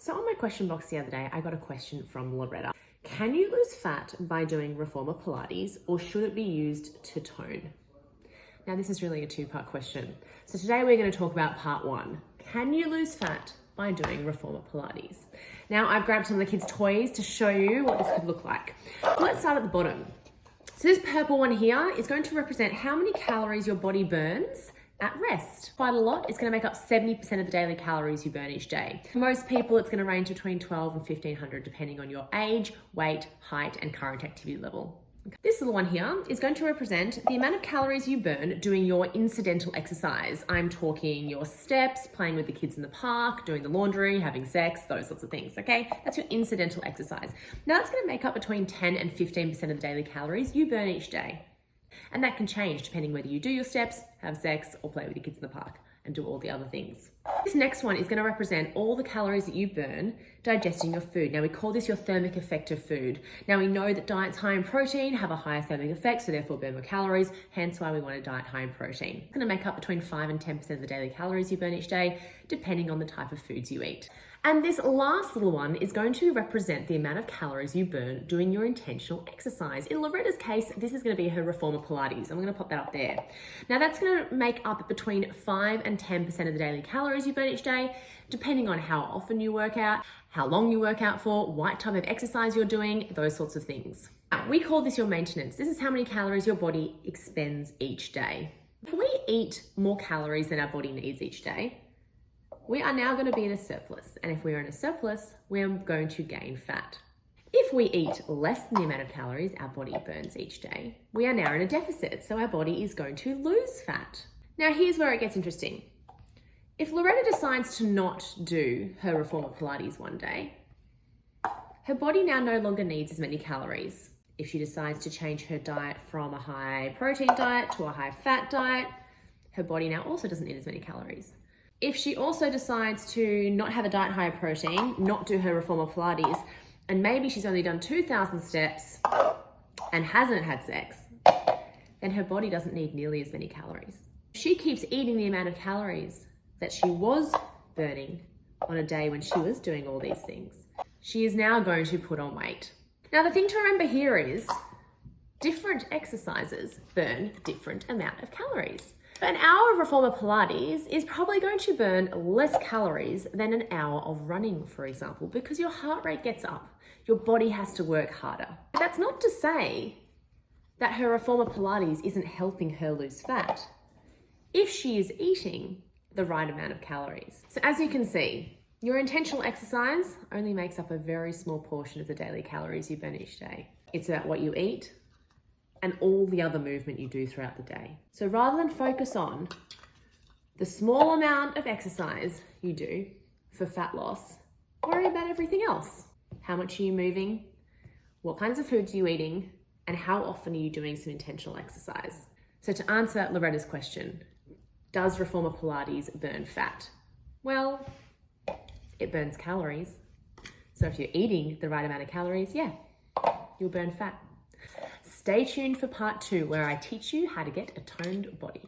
So on my question box the other day, I got a question from Loretta. Can you lose fat by doing reformer Pilates, or should it be used to tone? Now this is really a two-part question. So today we're going to talk about part one. Can you lose fat by doing reformer Pilates? Now I've grabbed some of the kids' toys to show you what this could look like. So let's start at the bottom. So this purple one here is going to represent how many calories your body burns at rest. Quite a lot. It's going to make up 70% of the daily calories you burn each day. For most people, it's going to range between 12 and 1500 depending on your age, weight, height, and current activity level. This little one here is going to represent the amount of calories you burn doing your incidental exercise. I'm talking your steps, playing with the kids in the park, doing the laundry, having sex, those sorts of things, okay? That's your incidental exercise. Now that's going to make up between 10 and 15% of the daily calories you burn each day. And that can change depending whether you do your steps, have sex, or play with your kids in the park and do all the other things. This next one is going to represent all the calories that you burn digesting your food. Now we call this your thermic effect of food. Now we know that diets high in protein have a higher thermic effect, so therefore burn more calories, hence why we want a diet high in protein. It's going to make up between 5 and 10% of the daily calories you burn each day, depending on the type of foods you eat. And this last little one is going to represent the amount of calories you burn doing your intentional exercise. In Loretta's case, this is going to be her reformer Pilates. I'm going to pop that up there. Now that's going to make up between 5 and 10% of the daily calories you burn each day, depending on how often you work out, how long you work out for, what type of exercise you're doing, those sorts of things. Now, we call this your maintenance. This is how many calories your body expends each day. If we eat more calories than our body needs each day, we are now going to be in a surplus. And if we're in a surplus, we're going to gain fat. If we eat less than the amount of calories our body burns each day, we are now in a deficit. So our body is going to lose fat. Now here's where it gets interesting. If Loretta decides to not do her reformer Pilates one day, her body now no longer needs as many calories. If she decides to change her diet from a high protein diet to a high fat diet, her body now also doesn't need as many calories. If she also decides to not have a diet high in protein, not do her reformer Pilates, and maybe she's only done 2,000 steps and hasn't had sex, then her body doesn't need nearly as many calories. If she keeps eating the amount of calories that she was burning on a day when she was doing all these things, she is now going to put on weight. Now the thing to remember here is different exercises burn different amount of calories. An hour of reformer Pilates is probably going to burn less calories than an hour of running, for example, because your heart rate gets up. Your body has to work harder. But that's not to say that her reformer Pilates isn't helping her lose fat if she is eating the right amount of calories. So as you can see, your intentional exercise only makes up a very small portion of the daily calories you burn each day. It's about what you eat and all the other movement you do throughout the day. So rather than focus on the small amount of exercise you do for fat loss, worry about everything else. How much are you moving? What kinds of foods are you eating? And how often are you doing some intentional exercise? So to answer Loretta's question, does reformer Pilates burn fat? Well, it burns calories. So if you're eating the right amount of calories, yeah, you'll burn fat. Stay tuned for part 2 where I teach you how to get a toned body.